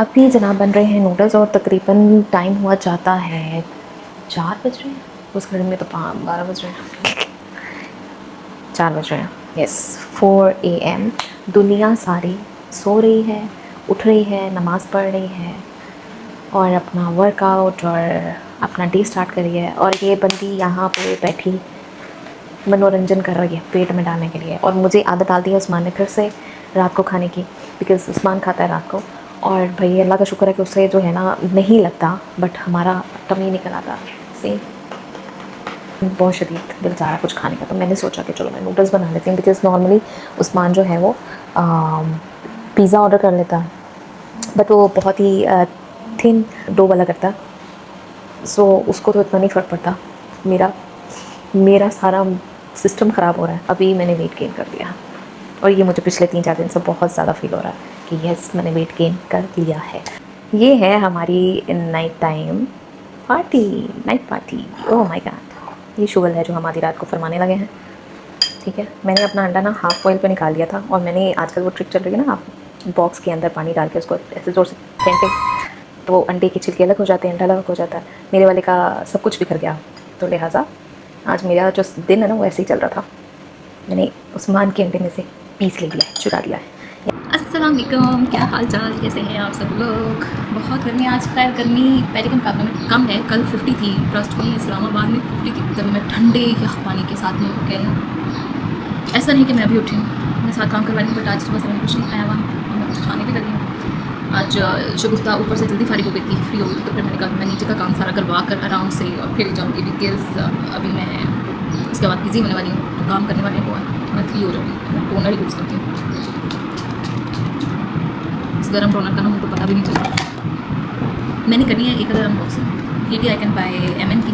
अभी जनाब बन रहे हैं नूडल्स और तकरीबन टाइम हुआ जाता है 4 बज रहे हैं। उस घड़ी में तो 12 बज रहे हैं, 4 बज रहे हैं। Yes, 4 AM। दुनिया सारी सो रही है, उठ रही है, नमाज़ पढ़ रही है और अपना वर्कआउट और अपना डे स्टार्ट कर रही है। और ये बंदी यहाँ पे बैठी मनोरंजन कर रही है पेट में डालने के लिए। और मुझे आदत डाल दी है उस्मान ने फिर से रात को खाने की, बिकॉज़ उस्मान खाता है रात को। और भाई अल्लाह का शुक्र है कि उससे जो है ना नहीं लगता, बट हमारा टमी निकल आता से बहुत शदीद दिल चाह रहा कुछ खाने का। तो मैंने सोचा कि चलो मैं नूडल्स बना लेती हूँ, बिकॉज़ नॉर्मली उस्मान जो है वो पिज़्ज़ा ऑर्डर कर लेता है, बट वो बहुत ही थिन डो वाला करता है। सो उसको तो इतना नहीं फ़र्क पड़ता। मेरा सारा सिस्टम ख़राब हो रहा है। अभी मैंने वेट गेन कर लिया और ये मुझे पिछले 3-4 दिन से बहुत ज़्यादा फील हो रहा है कि यस मैंने वेट गेन कर लिया है। ये है हमारी night time party, night party. Oh my God, ये शुगल है जो हम आधी रात को फरमाने लगे हैं। ठीक है, मैंने अपना अंडा ना हाफ़ बॉयल पे निकाल लिया था। और मैंने आजकल वो ट्रिक चल रही है ना, आप बॉक्स के अंदर पानी डाल के उसको ऐसे ज़ोर से फेंटे तो अंडे के छिलके अलग हो जाते हैं, अंडा अलग हो जाता है। मेरे वाले का सब कुछ बिखर गया, तो लिहाजा आज मेरा जो दिन है ना वो ऐसे ही चल रहा था। मैंने उस्मान के अंडे में से पीस ले लिया है, चुरा लिया है। अस्सलाम वालेकुम, क्या हाल चाल, कैसे हैं आप सब लोग। बहुत गर्मी आज, खैर गर्मी पहले के मुकाबले में कम है। कल 50 थी, ट्रस्ट में इस्लामाबाद में 50 थी। तब मैं ठंडे यख पानी के साथ में उठ गई। ऐसा नहीं कि मैं भी उठी हूँ, मैं साथ काम करवा रही हूँ, बट आज सुबह से मैंने कुछ नहीं खाया वहाँ और मैं कुछ खाने भी लगी हूँ। आज शगुफ्ता ऊपर से जल्दी फारिग हो गई थी, फ्री हो गई थी, तो फिर मैंने कहा मैं नीचे का काम सारा करवा कर आराम से और फिर जाऊँगी, बिकॉज अभी मैं उसके बाद बिज़ी होने वाली हूँ, तो काम करने वाले को मैं फ्री हो जाऊँगी। मैं टोनर ही यूज़ करती हूँ, इस गर्म टोनर का ना मुझको पता भी नहीं चलता। मैंने करनी है 1000 अनबॉक्सिंग, ये भी आई कैन बाय MN की।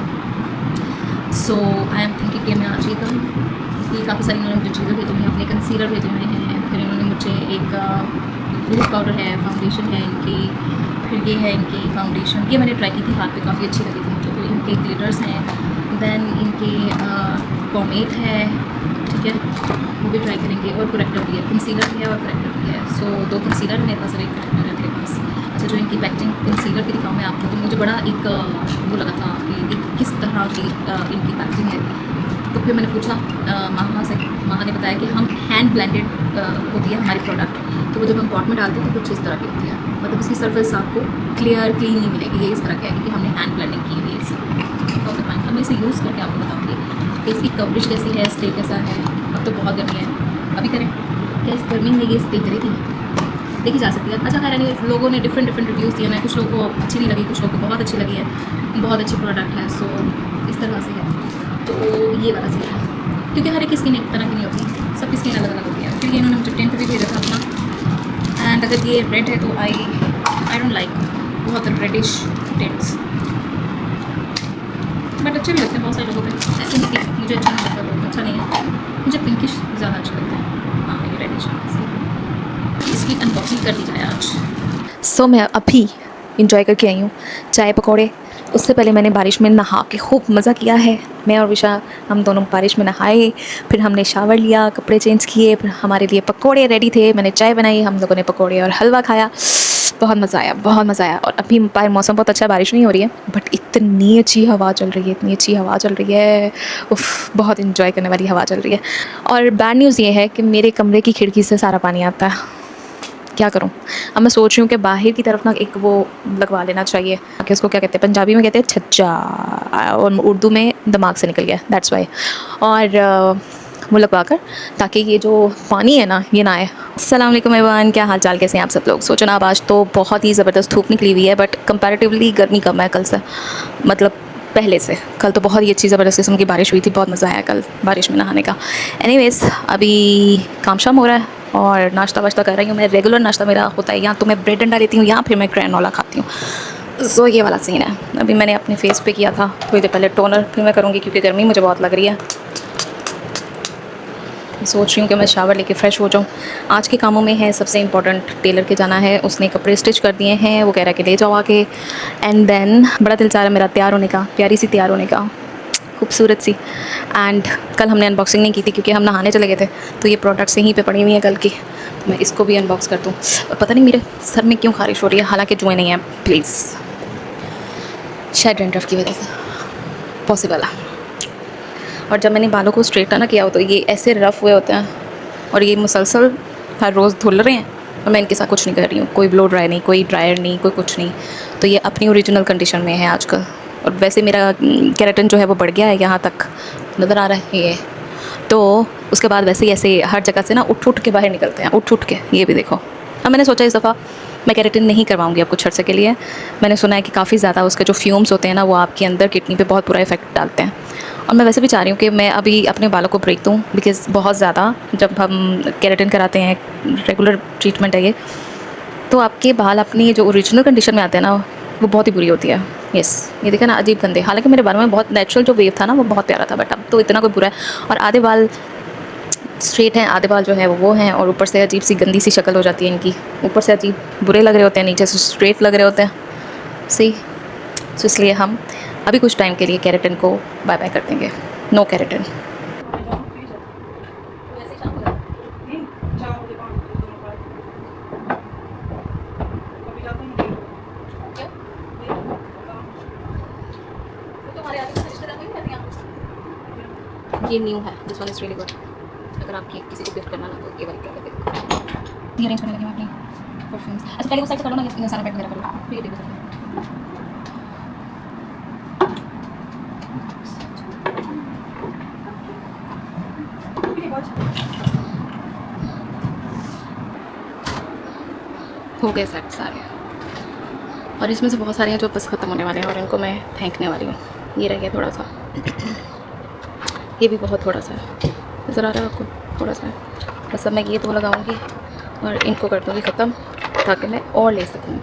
सो आई एम थिंकिंग कि मैं आज ये करूँ। ये काफ़ी सारी इन्होंने मुझे चीज़ें भेजी हैं, अपने कंसीलर भेजे हुए हैं, फिर इन्होंने मुझे एक लूज पाउडर है, फाउंडेशन है इनकी, फिर ये है इनकी फाउंडेशन, ये मैंने ट्राई की थी, हाथ पे काफ़ी अच्छी लगी थी मुझे। फिर इनके ग्लिटर्स हैं, देन इनके पॉमेट है, ठीक है, वो भी ट्राई करेंगे। और करेक्टर भी है, कंसीलर भी है और करेक्टर भी है। सो 2 कंसीलर मेरे पास और 1 करेक्टर है मेरे पास। अच्छा, जो इनकी पैकेजिंग कंसीलर की दिखाऊँ मैं आपको, तो मुझे बड़ा एक वो लगा था कि किस तरह की इनकी पैकेजिंग है। तो फिर मैंने पूछा माहा से, माहा ने बताया कि हम हैंड ब्लेंडेड होती है हमारी प्रोडक्ट, तो वो जब हम पॉट में डालते हैं तो कुछ इस तरह की होती है, मतलब उसकी सरफेस आपको क्लियर क्लीन नहीं मिलेगी। ये इस तरह की है कि हमने हैंड ब्लेंडिंग की हुई है इसे। ओके फाइन, अब मैं इसे यूज़ करके आपको बताऊँगी कि इसकी कवरेज कैसी है, स्टे कैसा है। अब तो बहुत गर्मी है, अभी करें क्या इस गर्मी में ये स्टे करेगी, देखी जा सकती है। अच्छा खैर नहीं, लोगों ने डिफरेंट रिव्यूज़ दिए हैं, कुछ लोगों को अच्छी नहीं लगी, कुछ लोगों को बहुत अच्छी लगी है। बहुत अच्छी प्रोडक्ट है, सो इस तरह से है। तो ये वाला सही है, क्योंकि हर एक स्किन एक तरह की नहीं होती, सबकी स्किन अलग अलग होती है। क्योंकि इन्होंने मुझे टेंट भी भेजा था अपना, एंड अगर ये रेड है तो आई डोंट लाइक बहुत रेडिश टेंट्स, बट अच्छे भी लगते हैं बहुत सारे लोगों पे। ऐसे नहीं कि मुझे अच्छा नहीं लगता, बहुत अच्छा नहीं है, मुझे पिंकिश ज़्यादा अच्छा लगता है। हाँ, ये रेडिश है। इसकी अनबॉक्सिंग कर दी जाए आज। सो मैं अभी इंजॉय करके आई हूँ चाय पकौड़े। उससे पहले मैंने बारिश में नहा के खूब मज़ा किया है। मैं और विशा हम दोनों बारिश में नहाए, फिर हमने शावर लिया, कपड़े चेंज किए, फिर हमारे लिए पकौड़े रेडी थे, मैंने चाय बनाई, हम लोगों ने पकौड़े और हलवा खाया। बहुत मज़ा आया, बहुत मज़ा आया। और अभी मौसम बहुत अच्छा है, बारिश नहीं हो रही है, बट इतनी अच्छी हवा चल रही है, इतनी अच्छी हवा चल रही है, उफ, बहुत इन्जॉय करने वाली हवा चल रही है। और बैड न्यूज़ ये है कि मेरे कमरे की खिड़की से सारा पानी आता है। क्या करूं? अब मैं सोच रही हूँ कि बाहर की तरफ ना एक वो लगवा लेना चाहिए, कि उसको क्या कहते हैं, पंजाबी में कहते हैं छज्जा और उर्दू में दिमाग से निकल गया, दैट्स वाई। और वो लगवा कर, ताकि ये जो पानी है ना ये ना आए। अस्सलाम वालेकुम एवरीवन, क्या हाल चाल, कैसे हैं आप सब लोग। सोचो ना, आज तो बहुत ही ज़बरदस्त धूप निकली हुई है, बट कंपैरेटिवली गर्मी कम है कल से, मतलब पहले से। कल तो बहुत ही अच्छी ज़बरदस्त किस्म की बारिश हुई थी, बहुत मज़ा आया कल बारिश में नहाने का। एनीवेज़, अभी काम शाम हो रहा है और नाश्ता वाश्ता कर रही हूँ मैं। रेगुलर नाश्ता मेरा होता है, या तो मैं ब्रेड अंडा लेती हूँ या फिर मैं ग्रैनोला खाती हूँ। सो ये वाला सीन है। अभी मैंने अपने फेस पे किया था थोड़ी देर पहले टोनर, फिर मैं करूँगी क्योंकि गर्मी मुझे बहुत लग रही है। सोच रही हूँ कि मैं शावर लेके फ़्रेश हो जाऊँ। आज के कामों में है सबसे इम्पॉर्टेंट, टेलर के जाना है, उसने कपड़े स्टिच कर दिए हैं, वो कह रहा है कि ले जाओ आके। एंड देन बड़ा दिल चाह रहा है मेरा तैयार होने का, प्यारी सी तैयार होने का, खूबसूरत सी। एंड कल हमने अनबॉक्सिंग नहीं की थी क्योंकि हम नहाने चले गए थे, तो ये प्रोडक्ट्स यहीं पे पड़ी हुई हैं कल की। मैं इसको भी अनबॉक्स कर दूँ। पता नहीं मेरे सर में क्यों खारिश हो रही है, हालांकि जुए नहीं है प्लीज़, शायद डैंड्रफ की वजह से पॉसिबल है। और जब मैंने बालों को स्ट्रेट ना किया हो तो ये ऐसे रफ़ हुए होते हैं, और ये मुसलसल हर रोज़ धुल रहे हैं और मैं इनके साथ कुछ नहीं कर रही हूँ, कोई ब्लो ड्राई नहीं, कोई ड्रायर नहीं, कोई कुछ नहीं। तो ये अपनी ओरिजिनल कंडीशन में है आजकल। और वैसे मेरा केराटिन जो है वो बढ़ गया है, यहाँ तक नज़र आ रहा है ये। तो उसके बाद वैसे ही ऐसे हर जगह से ना उठ के बाहर निकलते हैं, उठ के। ये भी देखो। अब मैंने सोचा इस दफ़ा मैं केराटिन नहीं करवाऊंगी अब कुछ अर्से के लिए। मैंने सुना है कि काफ़ी ज़्यादा उसके जो फ्यूम्स होते हैं ना वो आपके अंदर किडनी पे बहुत बुरा इफेक्ट डालते हैं। और मैं वैसे भी चाह रही हूँ कि मैं अभी अपने बालों को ब्रेक दूँ, बिकॉज़ बहुत ज़्यादा जब हम केराटिन कराते हैं, रेगुलर ट्रीटमेंट है ये, तो आपके बाल अपनी जो ओरिजिनल कंडीशन में आते हैं ना वो बहुत ही बुरी होती है। यस, ये देखा ना, अजीब गंदे। हालांकि मेरे बालों में बहुत नेचुरल जो वेव था ना वो बहुत प्यारा था, बट अब तो इतना कोई बुरा है। और आधे बाल स्ट्रेट हैं, आधे बाल जो है वो हैं, और ऊपर से अजीब सी गंदी सी शक्ल हो जाती है इनकी। ऊपर से अजीब बुरे लग रहे होते हैं, नीचे से स्ट्रेट लग रहे होते हैं। सही। तो इसलिए हम अभी कुछ टाइम के लिए केराटिन को बाय बाय कर देंगे। No keratin. ये न्यू है, this one is really good. अगर आपकी किसी को गिफ्ट करना ना तो ये वाली ट्राई करके। ये अरेंज करने लगी मैं अपनी परफ्यूम्स। अच्छा पहले उस साइड से करो ना, ये सारा पैक वगैरह करो, फिर ये देखो। हो गए सेट सारे, और इसमें से बहुत सारे हैं जो बस ख़त्म होने वाले हैं और इनको मैं फेंकने वाली हूँ। ये रह गया थोड़ा सा, ये भी बहुत थोड़ा सा है, नज़र आ रहा है आपको, थोड़ा सा है। बस अब मैं ये दो लगाऊंगी और इनको कर दूँगी ख़त्म, ताकि मैं और ले सकूँ।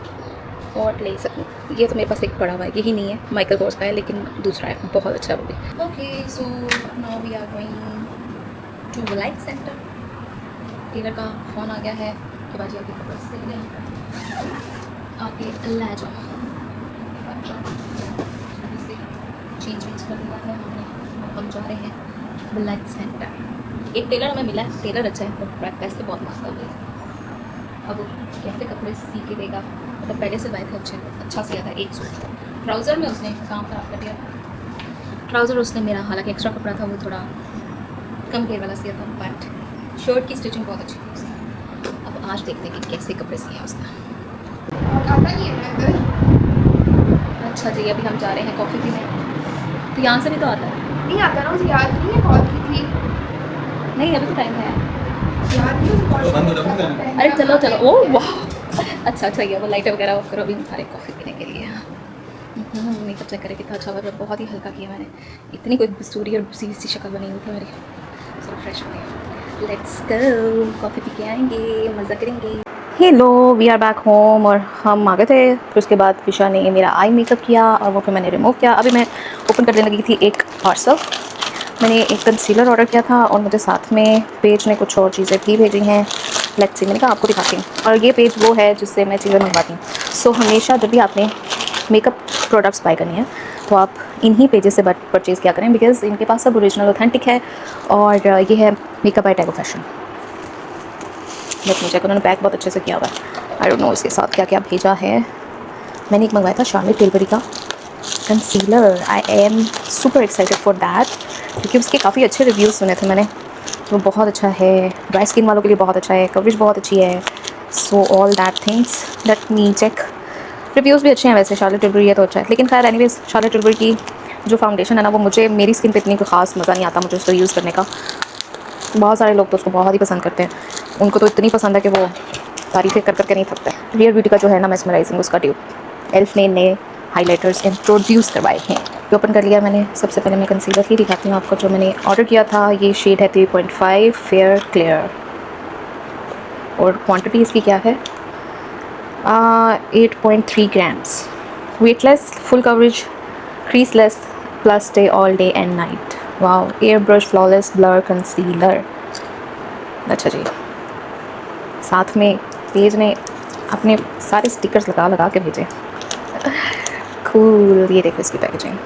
ये तो मेरे पास एक पड़ा हुआ है, यही नहीं है, माइकल कोर्स का है, लेकिन दूसरा है, बहुत अच्छा है वो भी। Okay, so now we are going to light center. Tailor का फ़ोन आ गया है कि बाजी आपके कपड़े सिल गए, आके ले जाओ। चेंज कर दिया है हमने, हम जा रहे हैं ब्लैक सेंटर। एक टेलर हमें मिला है, टेलर अच्छा है, पर प्रैक्टिस तो बहुत मस्त हो गई। अब कैसे कपड़े सी के देगा, मतलब पहले से लाए थे अच्छा सिया था। एक सूट ट्राउज़र में उसने काम खराब कर दिया। ट्राउज़र उसने मेरा, हालांकि एक्स्ट्रा कपड़ा था, वो थोड़ा कम घेर वाला सिया था, बट शर्ट की स्टिचिंग बहुत अच्छी थी उसकी। अब आज देखते हैं कि कैसे कपड़े सिए हैं उसने। अच्छा जी, अभी हम जा रहे हैं कॉफ़ी पीने। तो यहाँ से भी तो आता है? नहीं आता ना, मुझे याद नहीं है कॉल की थी। नहीं, अभी तो टाइम है। याद नहीं मुझे कॉल। अरे चलो चलो, ओह वाह, अच्छा ये वो लाइट वगैरह ऑफ करो, अभी हम जा रहे हैं कॉफ़ी पीने के लिए। मेकअप चेक करें कितना अच्छा हुआ है, बहुत ही हल्का किया मैंने, इतनी कोई सूरी और सी शक्ल बनी हुई थी मेरी। चलो फ्रेश हो गई, लेट्स गो, कॉफ़ी पी के आएंगे, मज़ा करेंगे। Hello, we are back home, और हम आ गए थे। फिर उसके बाद विशा ने मेरा आई मेकअप किया और वो फिर मैंने रिमूव किया। अभी मैं ओपन करने लगी थी एक पार्सल। मैंने एक कंसीलर ऑर्डर किया था और मुझे साथ में पेज ने कुछ और चीज़ें भी भेजी हैं। लेट्स सी, मैंने कहा आपको दिखाती हूँ। और ये पेज वो है जिससे मैं चीज़ें मंगवाती हूँ। सो हमेशा जब भी आपने मेकअप प्रोडक्ट्स बाय करनी है तो आप इन्हीं पेजेस से परचेज़ किया करें, बिकॉज़ इनके पास सब ओरिजिनल ऑथेंटिक है। और ये है मेकअप बाय टैगो फैशन। लेट मी चेक, उन्होंने पैक बहुत अच्छे से किया हुआ है। आई डोंट नो इसके साथ क्या क्या भेजा है। मैंने एक मंगवाया था शार्लेट टिलबरी का concealer. I am super excited for that, क्योंकि उसके काफ़ी अच्छे रिव्यूज़ सुने थे मैंने। वो बहुत अच्छा है, ड्राई स्किन वालों के लिए बहुत अच्छा है, कवरेज बहुत अच्छी है। So all that things, let me check. Reviews भी अच्छे हैं वैसे, शार्लेट टिलबरी है तो अच्छा है। लेकिन खैर एनीवेज, शार्लेट टिलबरी की जो फाउंडेशन है ना, वो मुझे, मेरी स्किन पे इतनी कोई ख़ास मज़ा नहीं आता मुझे उसको यूज़ करने का। बहुत सारे लोग तो उसको बहुत ही पसंद करते हैं, उनको तो इतनी पसंद है कि वो तारीफ़ें कर करके नहीं थकते। रियल ब्यूटी का जो है ना मेस्मराइजिंग, उसका ट्यूब एल्फ ने नए हाइलाइटर्स इंट्रोड्यूस करवाए हैं। ओपन कर लिया मैंने। सबसे पहले मैं कंसीलर ही दिखाती हूँ आपको जो मैंने ऑर्डर किया था। ये शेड है 3.5 फेयर क्लियर, और क्वांटिटी इसकी क्या है, 8.3 grams. Weightless, full coverage, creaseless, plus day all day and night. Wow, air brush flawless blur concealer. अच्छा जी, साथ में पेज ने अपने सारे स्टिकर्स लगा के भेजे। कूल। ये देखो इसकी पैकेजिंग,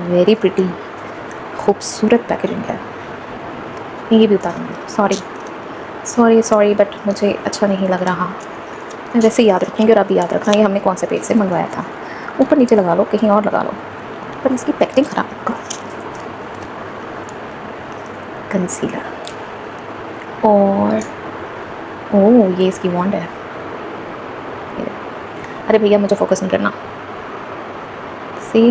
वेरी प्रिटी, खूबसूरत पैकेजिंग है। ये भी उतारूँगी, सॉरी सॉरी बट मुझे अच्छा नहीं लग रहा। मैं वैसे याद रखूँगी और अभी याद रखना ये हमने कौन से पेज से मंगवाया था। ऊपर नीचे लगा लो, कहीं और लगा लो, पर इसकी पैकिंग ख़राब है। कंसीलर और ओह ये इसकी वॉन्ड है। ये देखो। अरे भैया मुझे फोकस नहीं करना। सी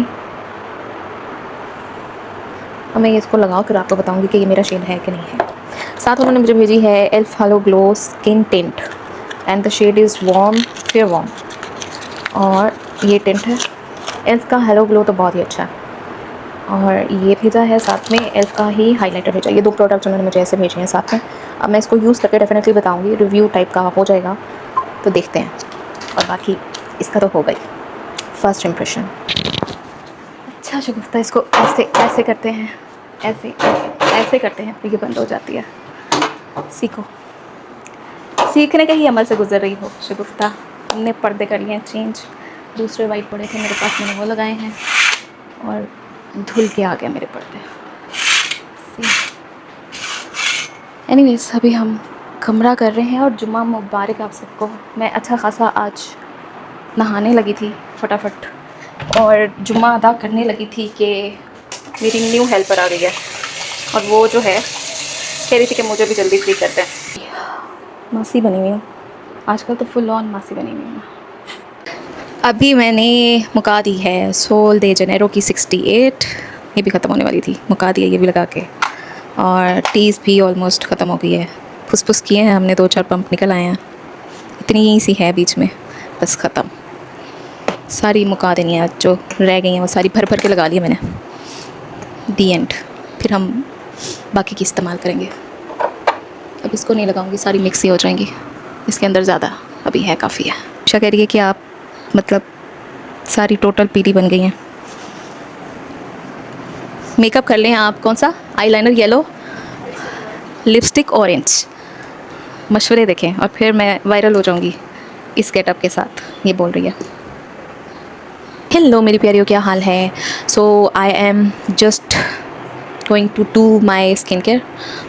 अब मैं इसको लगा कर आपको बताऊंगी कि ये मेरा शेड है कि नहीं है। साथ उन्होंने मुझे भेजी है Elf halo glow skin tint and the shade is warm fair warm, और ये टिंट है। एल्फ का हेलो ग्लो तो बहुत ही अच्छा है, और ये भेजा है साथ में एल्फ का ही हाइलाइटर भेजा। ये 2 प्रोडक्ट्स उन्होंने मुझे ऐसे भेजे हैं साथ में। अब मैं इसको यूज़ करके डेफिनेटली बताऊंगी, रिव्यू टाइप का हो जाएगा तो देखते हैं। और बाकी इसका तो हो गई फर्स्ट इम्प्रेशन। अच्छा शगुफ्ता इसको ऐसे ऐसे करते हैं, ऐसे ऐसे ऐसे करते हैं तो ये बंद हो जाती है। सीखो, सीखने के ही अमल से गुजर रही हो शगुफ्ता। हमने पर्दे कर लिए हैं चेंज, दूसरे वाइट पड़े थे मेरे पास, मैंने वो लगाए हैं और धुल के आ गए मेरे पर्दे। एनीवेज अभी हम कमरा कर रहे हैं, और जुम्मा मुबारक आप सबको। मैं अच्छा खासा आज नहाने लगी थी फटाफट, और जुम्मा अदा करने लगी थी कि मेरी न्यू हेल्पर आ गई है, और वो जो है कह रही थी कि मुझे भी जल्दी फ्री करते हैं। मासी बनी हुई हूँ आजकल, तो फुल ऑन मासी बनी हुई हूँ। अभी मैंने मुका दी है सोल दे जनेरो की 68, ये भी ख़त्म होने वाली थी, मुका दी है ये भी लगा के, और टीज़ भी ऑलमोस्ट ख़त्म हो गई है। फुस किए हैं हमने, 2-4 पंप निकल आए हैं, इतनी ही सी है बीच में, बस ख़त्म। सारी मुका देनी है, जो रह गई हैं वो सारी भर के लगा ली मैंने। दी एंड। फिर हम बाकी की इस्तेमाल करेंगे। अब इसको नहीं लगाऊंगी, सारी मिक्स ही हो जाएंगी, इसके अंदर ज़्यादा अभी है, काफ़ी है। अच्छा कह रही है कि आप मतलब सारी टोटल पीली बन गई हैं। मेकअप कर लें आप, कौन सा आईलाइनर येलो, लिपस्टिक ऑरेंज, मशवरे देखें और फिर मैं वायरल हो जाऊंगी इस गेटअप के साथ, ये बोल रही है। हेलो मेरी प्यारियों, क्या हाल है? So I am just going to do my skin care.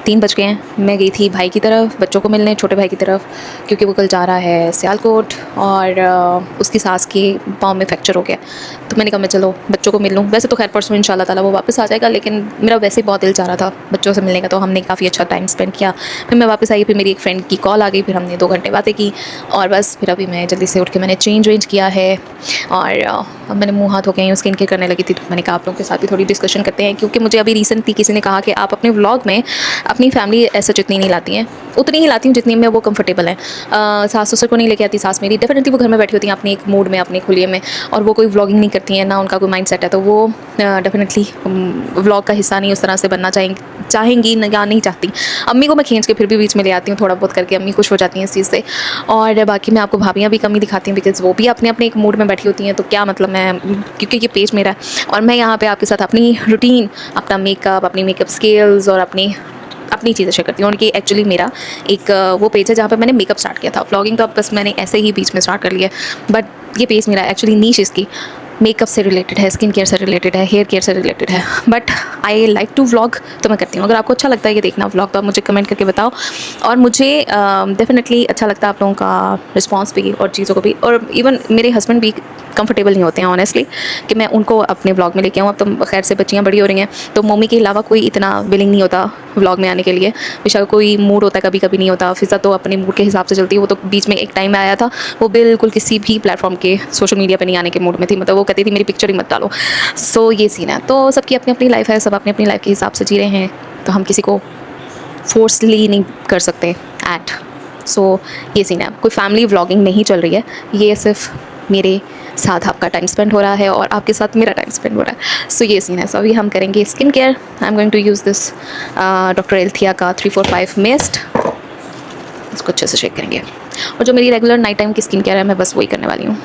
3 बज गए हैं, मैं गई थी भाई की तरफ, बच्चों को मिलने, छोटे भाई की तरफ, क्योंकि वो कल जा रहा है सियालकोट, और उसकी सास के पाँव में फ्रैक्चर हो गया। तो मैंने कहा मैं चलो बच्चों को मिल लूँ। वैसे तो खैर परसों इंशाल्लाह ताला वो वापस आ जाएगा, लेकिन मेरा वैसे ही बहुत दिल चाह रहा था बच्चों से मिलने का, तो हमने काफ़ी अच्छा टाइम स्पेंड किया। फिर मैं वापस आई, फिर मेरी एक फ्रेंड की कॉल आ गई, फिर हमने 2 घंटे बातें की, और बस फिर अभी मैं जल्दी से उठ के मैंने चेंज वेंज किया है, और अब मैंने मुँह हाथ धो के आई हूँ, स्किन केयर करने लगी थी। तो मैंने कहा आप लोगों के साथ भी थोड़ी डिस्कशन करते हैं, क्योंकि मुझे अभी रिसेंटली किसी ने कहा कि आप अपने व्लॉग में अपनी फैमिली ऐसा जितनी नहीं लाती हैं, उतनी ही लाती हूँ जितनी में वो कंफर्टेबल हैं। सास ससुर को नहीं लेके आती, सास मेरी डेफिनेटली वो घर में बैठी होती हैं अपने एक मूड में, अपने खुलिये में, और वो कोई व्लॉगिंग नहीं करती हैं, ना उनका कोई माइंड सेट है, तो वो डेफिनेटली व्लॉग का हिस्सा नहीं उस तरह से बनना चाहेंगी या नहीं चाहती। अम्मी को मैं खींच के फिर भी बीच में ले आती हूँ थोड़ा बहुत करके, अम्मी खुश हो जाती हैं इस चीज़ से। और बाकी मैं आपको भाभियाँ भी कमी दिखाती हूँ, बिकॉज़ वो भी अपने अपने एक मूड में बैठी होती हैं, तो क्या मतलब मैं, क्योंकि ये पेज मेरा है और मैं यहाँ पे आपके साथ अपनी रूटीन, अपना मेकअप, अपनी मेकअप स्किल्स और अपनी चीज़ें शेयर करती हूँ। और ये एक्चुअली मेरा एक वो पेज है जहाँ पे मैंने मेकअप स्टार्ट किया था। व्लॉगिंग तो अब बस मैंने ऐसे ही बीच में स्टार्ट कर लिया, बट ये पेज मेरा एक्चुअली नीश इसकी मेकअप से रिलेटेड है, स्किन केयर से रिलेटेड है, हेयर केयर से रिलेटेड है, but I like to vlog, तो मैं करती हूँ। अगर आपको अच्छा लगता है ये देखना व्लॉग, तो आप मुझे कमेंट करके बताओ, और मुझे डेफिनेटली अच्छा लगता है आप लोगों का रिस्पांस भी और चीज़ों को भी। और इवन मेरे हस्बैंड भी कंफर्टेबल नहीं होते हैं ऑनेस्टली कि मैं उनको अपने व्लॉग में लेके आऊँ। अब तो खैर से बच्चियाँ बड़ी हो रही हैं, तो मम्मी के अलावा कोई इतना विलिंग नहीं होता व्लॉग में आने के लिए। बेशक कोई मूड होता है, कभी कभी नहीं होता। फिज़ा तो अपने मूड के हिसाब से चलती है, वो तो बीच में एक टाइम में आया था, वो बिल्कुल किसी भी प्लेटफॉर्म के सोशल मीडिया पर नहीं आने के मूड में थी, मतलब वो कहती थी मेरी पिक्चर ही मत डालो। सो ये सीन है। तो सबकी अपनी अपनी लाइफ है, सब अपनी अपनी लाइफ के हिसाब से जी रहे हैं, तो हम किसी को फोर्सली नहीं कर सकते ऐट। सो ये सीन है। कोई फैमिली व्लॉगिंग नहीं चल रही है, ये सिर्फ मेरे साथ आपका टाइम स्पेंड हो रहा है और आपके साथ मेरा टाइम स्पेंड हो रहा है। सो ये सीन है। सो अभी हम करेंगे skin care. I am going to use this doctor Althea का 345 मिस्ट। इसको अच्छे से शेक करेंगे, और जो मेरी रेगुलर नाइट टाइम की स्किन केयर है मैं बस वही करने वाली हूँ।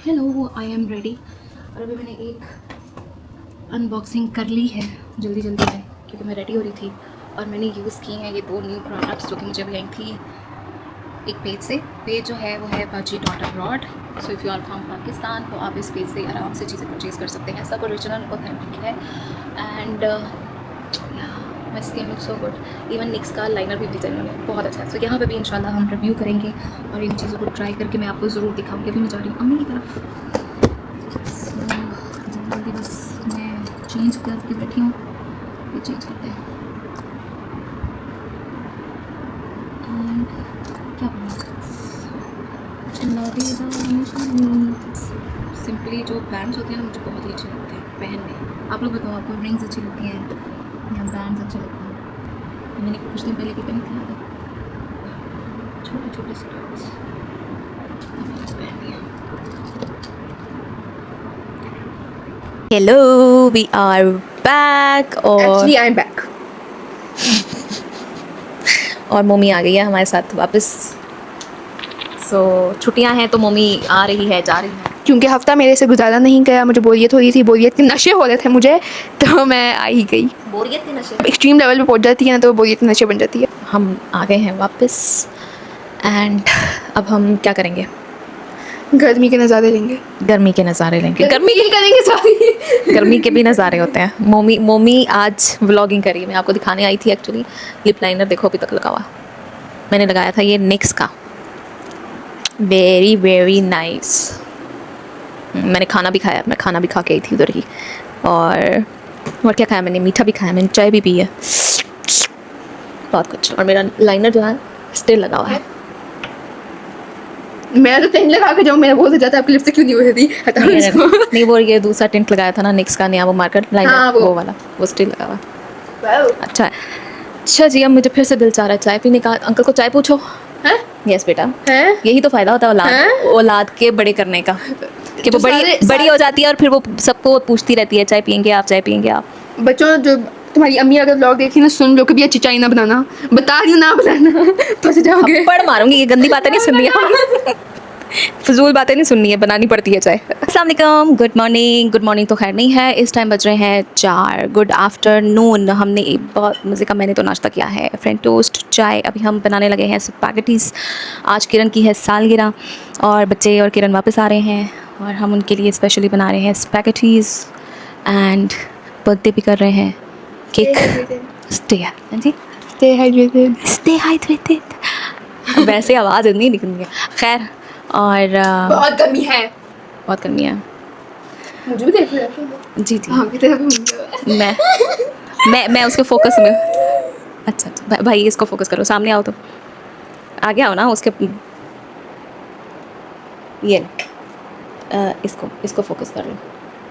Hello, I am ready. और अभी मैंने एक अनबॉक्सिंग कर ली है जल्दी में, क्योंकि मैं रेडी हो रही थी, और मैंने यूज़ की हैं ये 2 न्यू प्रोडक्ट्स जो कि मुझे अभी आई थी एक पेज से। पेज जो है वो है Baji dot abroad. So if you are from Pakistan, तो आप इस पेज से आराम से चीज़ें परचेज़ कर सकते हैं, सब ओरिजिनल ऑथेंटिक है। And my skin look so good. Even Nyx का लाइनर भी डिज़ाइन उन्होंने बहुत अच्छा है। सो यहाँ पे भी इंशाल्लाह हम रिव्यू करेंगे और इन चीज़ों को ट्राई करके मैं आपको ज़रूर दिखाऊंगी। अभी मैं जा रही हूँ अम्मी की तरफ। जल्दी बस मैं चेंज करके बैठी हूँ, ये चेंज करते हैं। एंड क्या सिंपली जो बैंड्स होते हैं ना मुझे बहुत ही अच्छे लगते हैं पहनने। आप लोग बताओ आपको रिंग्स अच्छी लगती हैं या बैंड्स अच्छे लगते हैं? मैंने कुछ दिन पहले की पहनी थी, याद है, छोटे छोटे स्कर्ट्स पहन लिया। हेलो, वी आर बैक और Actually, I'm back. और मम्मी आ गई है हमारे साथ वापस। सो छुट्टियां हैं तो मम्मी आ रही है, जा रही है। क्योंकि हफ्ता मेरे से गुजारा नहीं गया, मुझे बोरियत हो रही थी, बोरियत के नशे हो रहे थे मुझे, तो मैं आ ही गई। बोरियत के नशे एक्सट्रीम लेवल पे पहुंच जाती है ना तो बोरियत के नशे बन जाती है। हम आ गए हैं वापस एंड अब हम क्या करेंगे? गर्मी के नज़ारे लेंगे। गर्मी के नज़ारे लेंगे। गर्मी के करेंगे सॉरी। गर्मी के भी नज़ारे होते हैं। मोमी आज व्लॉगिंग करी, मैं आपको दिखाने आई थी एक्चुअली। लिप लाइनर देखो अभी तक लगा हुआ, मैंने लगाया था ये निक्स का, वेरी वेरी नाइस। मैंने खाना भी खाया, मैं खाना भी खा के आई थी उधर ही। और क्या खाया मैंने? मीठा भी खाया मैंने, चाय भी पी है, बहुत कुछ। और मेरा लाइनर जो है स्टिल लगा हुआ है। मैं तो टेंट लगा के जाऊँ, मेरा बहुत हो जाता है, आपकी लिपस्टिक क्यों नहीं हो रही? हटाओ इसको। नहीं, वो ये दूसरा टेंट लगाया था ना निक्स का नया, वो मार्केट लाइनर, हाँ, वो वाला, वो स्टिल लगा हुआ है। Wow. अच्छा है। अच्छा जी, अब मुझे फिर से दिल चाह रहा है चाय पीने का। अंकल को चाय पूछो। हैं? यस बेटा, हैं? यही तो फ़ायदा होता है हैं? औलाद के बड़े करने का, कि वो बड़ी हो जाती है और फिर वो सबको पूछती रहती है चाय पियेंगे आप, चाय पियेंगे आप। बच्चों, जो तुम्हारी अम्मी अगर व्लॉग देखी ना, सुन लो कभी अच्छी चाय ना बनाना, बता रही हूँ ना बनाना, फंस जाओगे। थप्पड़ मारूंगी, ये गंदी बातें नहीं सुननी है। फजूल बातें नहीं सुननी है, बनानी पड़ती है चाय। अस्सलाम वालेकुम, गुड मॉर्निंग। गुड मॉर्निंग तो खैर नहीं है, इस टाइम बज रहे हैं 4। Good afternoon. हमने एक बहुत मज़े का, मैंने तो नाश्ता किया है, फ्रेंच टोस्ट, चाय। अभी हम बनाने लगे हैं स्पैगेटीज़। आज किरण की है सालगिरह और बच्चे और किरण वापस आ रहे हैं और हम उनके लिए स्पेशली बना रहे हैं स्पैगेटीज़ एंड बर्थडे भी कर रहे हैं। केक स्टे है जी, Stay hydrated. Stay hydrated. वैसे आवाज़ नहीं निकलती है, खैर। और बहुत गर्मी है। बहुत गर्मी है। मुझे भी देख रहे हो? जी जी, हाँ, की तरफ मुझे। मैं उसके फोकस में। अच्छा अच्छा भाई, इसको फोकस करो, सामने आओ तो, आगे आओ ना उसके। ये इसको फोकस कर लो,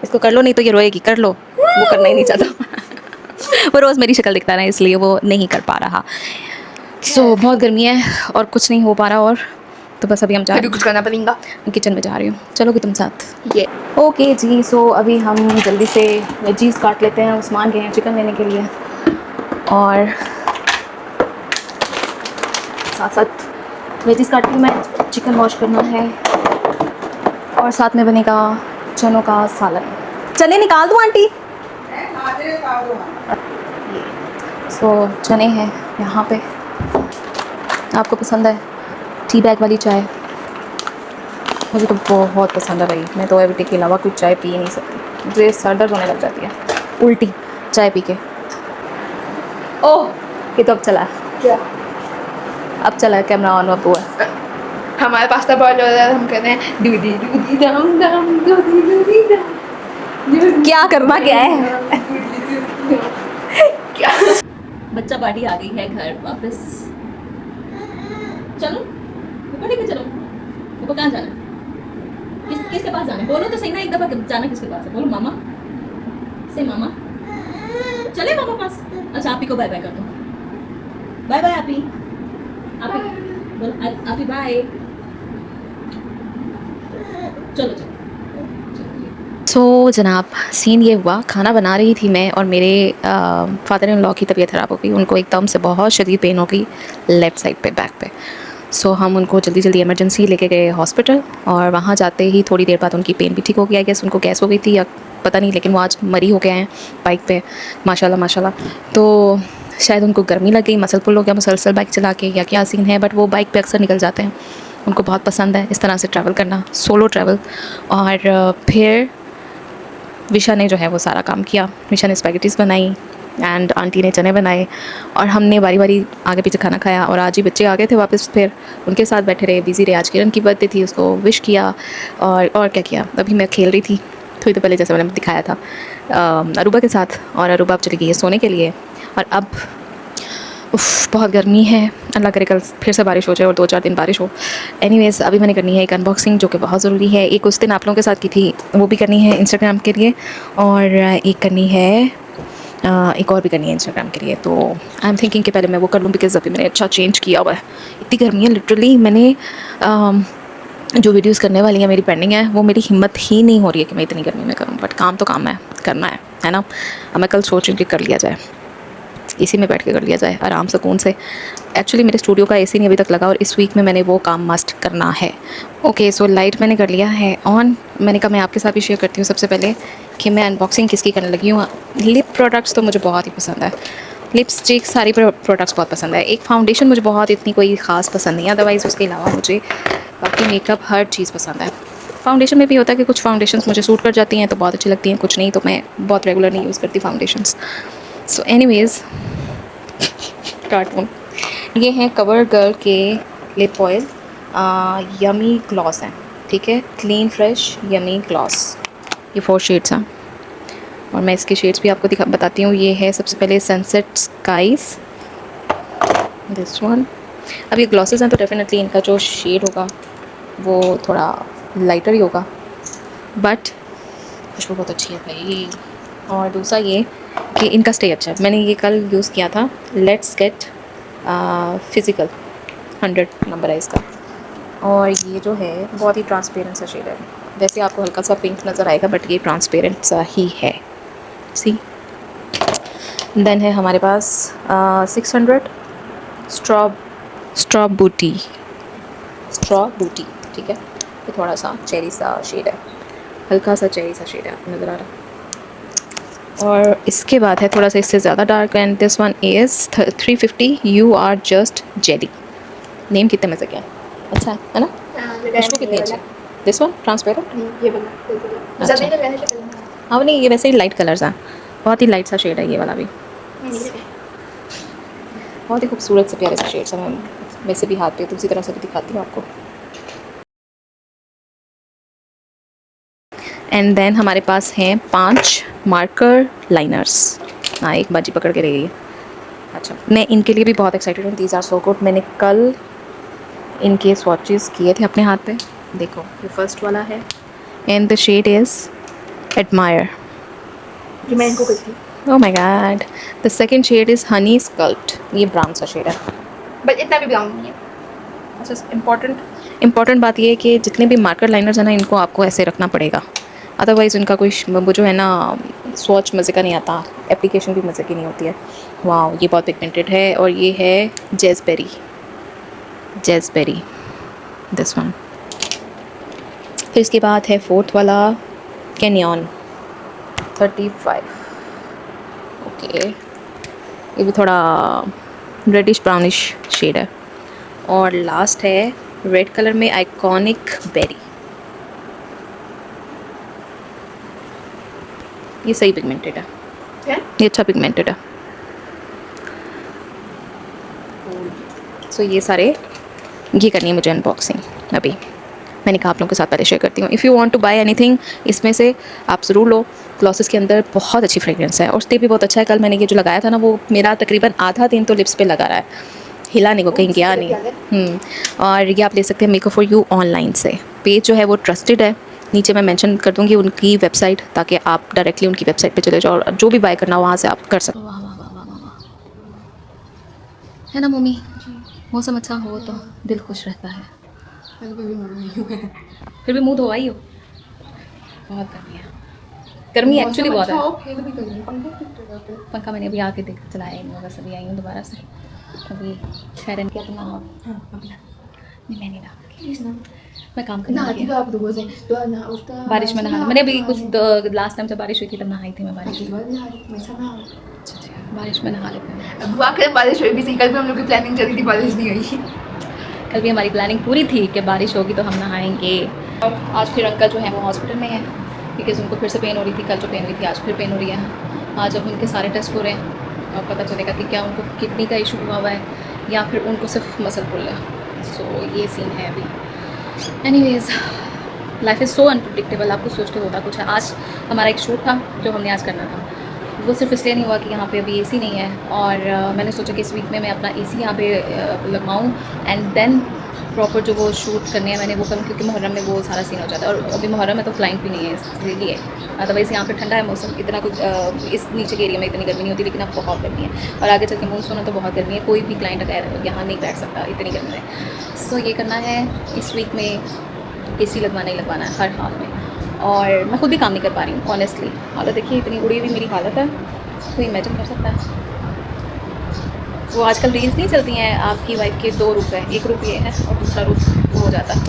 इसको कर लो, नहीं तो ये रोएगी। कर लो, वो करना ही नहीं चाहता। वो रोज़ मेरी शक्ल दिखता है ना, इसलिए वो नहीं कर पा रहा। सो बहुत गर्मी है और कुछ नहीं हो पा रहा, और तो बस अभी हम अभी कुछ करना पड़ेगा। किचन में जा रही हूँ, चलोगे तुम साथ? ये ओके जी। सो अभी हम जल्दी से वेजीज़ काट लेते हैं। उस्मान गए हैं चिकन लेने के लिए और साथ साथ वेजीज़ काट के मैं चिकन वॉश करना है और साथ में बनेगा चनों का सालन। चने निकाल दूँ आंटी? सो चने हैं यहाँ पे। आपको पसंद है टी बैग वाली चाय? मुझे तो बहुत पसंद है भाई, मैं तो एवरी के अलावा कुछ चाय पी ही नहीं सकती, मुझे सर दर्द होने लग जाती है उल्टी चाय पी के। ओह, ये तो अब चला है। क्या? अब चला है, कैमरा ऑन अप हुआ है। हमारे पास्ता बॉयल हो रहा है, हम कहते हैं दूधी दूधी दम दम, दूधी दूधी दम। क्या करना क्या है? क्या? बच्चा पार्टी आ गई है घर वापस। चलो ऊपर लेके चलो। ऊपर कहाँ जाना है? किसके पास जाना है? बोलो तो सही ना एक दफा, जाना किसके पास है? बोलो मामा से। मामा चले मामा पास। अच्छा, आप ही को बाय बाय कर दो। बाय बाय आपी। आपी बोलो, आपी बाय। चलो चलो। सो जनाब, सीन ये हुआ, खाना बना रही थी मैं और मेरे फादर इन लॉ की तबीयत ख़राब हो गई। उनको एकदम से बहुत शदीद पेन हो गई लेफ़्ट साइड पे, बैक पे। सो हम उनको जल्दी जल्दी इमरजेंसी लेके गए हॉस्पिटल और वहाँ जाते ही थोड़ी देर बाद उनकी पेन भी ठीक हो गया। गैस उनको गैस हो गई थी या पता नहीं, लेकिन वो आज मरी हो गए हैं बाइक पे, माशाल्लाह माशाल्लाह। तो शायद उनको गर्मी लग गई, मसल पुल हो गया मुसलसल बाइक चला के, या क्या सीन है, बट वो बाइक पे अक्सर निकल जाते हैं। उनको बहुत पसंद है इस तरह से ट्रैवल करना, सोलो ट्रैवल। और फिर विशा ने जो है वो सारा काम किया। विशा ने स्पैगेटीज़ बनाई एंड आंटी ने चने बनाए और हमने बारी बारी आगे पीछे खाना खाया। और आज ही बच्चे आ गए थे वापस, फिर उनके साथ बैठे रहे, बिज़ी रहे। आज किरण की बर्थडे थी, उसको विश किया और क्या किया। अभी मैं खेल रही थी थोड़ी देर पहले, जैसे मैंने दिखाया था अरूबा के साथ, और अरूबा अब चली गई है सोने के लिए। और अब बहुत गर्मी है, अल्लाह करे कल फिर से बारिश हो जाए और 2-4 दिन बारिश हो। एनीवेज़ अभी मैंने करनी है एक अनबॉक्सिंग जो कि बहुत ज़रूरी है। एक उस दिन आप लोगों के साथ की थी, वो भी करनी है इंस्टाग्राम के लिए, और एक करनी है एक और भी करनी है इंस्टाग्राम के लिए। तो आई एम थिंकिंग कि पहले मैं वो कर लूँ, बिकॉज़ अभी मैंने अच्छा चेंज किया हुआ है। इतनी गर्मी है लिटरली, मैंने जो वीडियोस करने वाली हैं मेरी पेंडिंग है, वो मेरी हिम्मत ही नहीं हो रही है कि मैं इतनी गर्मी में करूँ। बट काम तो काम है, करना है ना। अब मैं कल सोच रही हूँ कि कर लिया जाए, इसी में बैठ के कर लिया जाए आराम सुकून से। एक्चुअली मेरे स्टूडियो का एसी नहीं अभी तक लगा, और इस वीक में मैंने वो काम मस्ट करना है। ओके सो लाइट मैंने कर लिया है ऑन। मैंने कहा मैं आपके साथ भी शेयर करती हूँ सबसे पहले कि मैं अनबॉक्सिंग किसकी करने लगी हूँ। लिप प्रोडक्ट्स तो मुझे बहुत ही पसंद है, लिपस्टिक सारी प्रोडक्ट्स बहुत पसंद है। एक फाउंडेशन मुझे बहुत इतनी कोई ख़ास पसंद नहीं है, अदरवाइज़ उसके अलावा मुझे बाकी मेकअप हर चीज़ पसंद है। फाउंडेशन में भी होता है कि कुछ फाउंडेशंस मुझे सूट कर जाती हैं तो बहुत अच्छी लगती हैं, कुछ नहीं तो मैं बहुत रेगुलर नहीं यूज़ करती फाउंडेशंस। सो एनीवेज़ कार्टून ये हैं कवर गर्ल के लिप ऑयल, यमी ग्लॉस हैं, ठीक है, क्लीन फ्रेश यमी ग्लॉस। ये 4 शेड्स हैं और मैं इसके शेड्स भी आपको बताती हूँ। ये है सबसे पहले सनसेट स्काइज, दिस वन। अब ये ग्लॉसेस हैं तो डेफिनेटली इनका जो शेड होगा वो थोड़ा लाइटर ही होगा, बट खुशबू बहुत अच्छी है भाई। और दूसरा ये कि इनका स्टे अच्छा है। मैंने ये कल यूज़ किया था, लेट्स गेट फिज़िकल 100 नंबर है इसका। और ये जो है बहुत ही ट्रांसपेरेंट सा शेड है, वैसे आपको हल्का सा पिंक नज़र आएगा बट ये ट्रांसपेरेंट सा ही है, सी। देन है हमारे पास 600 स्ट्रॉ बूटी, ठीक है। ये थोड़ा सा चेरी सा शेड है, हल्का सा चेरी सा शेड है, आपको नज़र आ रहा है। और इसके बाद है थोड़ा सा इससे ज़्यादा dark, and this one is 350 you are just jelly. Name कितने मज़े क्या है, अच्छा है ना। खुशबू कितनी अच्छी, दिस वन ट्रांसपेरेंट, ये वाला अच्छा। ज़मीन लगाने से हाँ नहीं, ये वैसे ही लाइट कलर्स हैं, बहुत ही लाइट सा शेड है ये वाला भी, बहुत ही खूबसूरत से प्यारे से शेड्स हैं। मैं वैसे भी हाथ पे तो उसी तरह से भी दिखाती हूँ आपको। एंड देन हमारे पास हैं 5 मार्कर लाइनर्स। हाँ एक बाजी पकड़ के रह गई है। अच्छा, मैं इनके लिए भी बहुत एक्साइटेड हूँ, दीज आर सो गुड। मैंने कल इनके स्वॉचेस किए थे अपने हाथ पे, देखो ये फर्स्ट वाला है and the shade is admire. जो मैं इनको करती हूँ, oh my god, the second shade is honey sculpt, ये ब्राउन सा शेड है। बट इतना भी ब्राउन नहीं है। अच्छा, इम्पॉर्टेंट बात ये है कि जितने भी मार्कर लाइनर्स हैं ना, इनको आपको ऐसे रखना पड़ेगा, अदरवाइज़ उनका कोई वो जो है ना स्वॉच मज़े का नहीं आता, एप्लीकेशन भी मज़े की नहीं होती है। वाह ये बहुत पिगमेंटेड है, और ये है जेज़बेरी, दिस वन। फिर इसके बाद है 4th वाला कैनियन 35, ओके, ये भी थोड़ा रेडिश ब्राउनिश शेड है। और लास्ट है रेड कलर में आइकॉनिक बेरी, ये सही पिगमेंटेड है, ये अच्छा पिगमेंटेड है। सो ये सारे ये करनी है मुझे अनबॉक्सिंग अभी। मैंने कहा आप लोगों के साथ पहले शेयर करती हूँ। If you want to buy anything, इसमें से आप ज़रूर लो। ग्लॉसेस के अंदर बहुत अच्छी फ्रेग्रेंस है और स्टे भी बहुत अच्छा है। कल मैंने ये जो लगाया था ना, वो मेरा तकरीबन आधा दिन तो लिप्स पे लगा रहा है, हिला नहीं, वो कहीं गया नहीं। और ये आप ले सकते हैं मेकअप फॉर यू ऑनलाइन से। पेज जो है वो ट्रस्टेड है, नीचे मैं मेंशन कर दूँगी उनकी वेबसाइट, ताकि आप डायरेक्टली उनकी वेबसाइट पे चले जाओ और जो भी बाय करना हो वहाँ से आप कर सकते हो। वाह वाह वाह वाह वाह, है ना मम्मी, मौसम अच्छा हो तो दिल खुश रहता है। फिर भी मुँह धोवाई हो, बहुत गर्मी है, गर्मी एक्चुअली बहुत है। पंखा मैंने अभी आके देख चलाया ही नहीं, बस अभी आई हूँ दोबारा से। अभी खैर क्या तुम नहीं, मैं नहीं नहा, मैं काम करना बारिश में नहा। मैंने अभी कुछ लास्ट टाइम जब बारिश हुई थी तब नहाई थी मैं बारिश में। अच्छा, बारिश में नहा लेते हैं। बुआ के बारिश हुई भी थी, कल भी हम लोग की प्लानिंग चली थी, बारिश नहीं हुई। कल भी हमारी प्लानिंग पूरी थी कि बारिश होगी तो हम नहाएंगे। और आज फिर अंकल जो है वो हॉस्पिटल में है, बिकॉज़ उनको फिर से पेन हो रही थी। कल जो पेन हुई थी आज फिर पेन हो रही है। आज अब उनके सारे टेस्ट हो रहे हैं पता चलेगा कि क्या उनको किडनी का इशू हुआ हुआ है या फिर उनको सिर्फ मसल पुल है। सो ये सीन है अभी। Anyways, life is so unpredictable, आपको सोच के होता कुछ है। आज हमारा एक शूट था जो हमने आज करना था, वो सिर्फ इसलिए नहीं हुआ कि यहाँ पे अभी एसी नहीं है, और मैंने सोचा कि इस वीक में मैं अपना एसी यहाँ पे लगवाऊँ एंड देन प्रॉपर जो वो शूट करने हैं मैंने वो करूँ, क्योंकि मुहर्रम में वो सारा सीन हो जाता है। और अभी मुहर्रम में तो क्लाइंट भी नहीं है इसलिए, अदरवाइज़ यहाँ पे ठंडा है मौसम, इतना कुछ इस नीचे के एरिया में इतनी गर्मी नहीं होती, लेकिन अब बहुत गर्मी है और आगे चल के मानसून है तो बहुत गर्मी है, कोई भी क्लाइंट अगर यहाँ नहीं बैठ सकता इतनी गर्मी में। सो ये करना है इस वीक में, एसी लगवाना ही लगवाना है हर हाल में। और मैं खुद भी काम नहीं कर पा रही हूँ ऑनेस्टली, हालत देखिए इतनी उड़ी हुई मेरी हालत है, तो इमेजिन कर सकता है। वो आजकल रील्स नहीं चलती हैं आपकी वाइफ के 2 रूप है, एक रूप ये है और दूसरा रूप वो हो जाता है।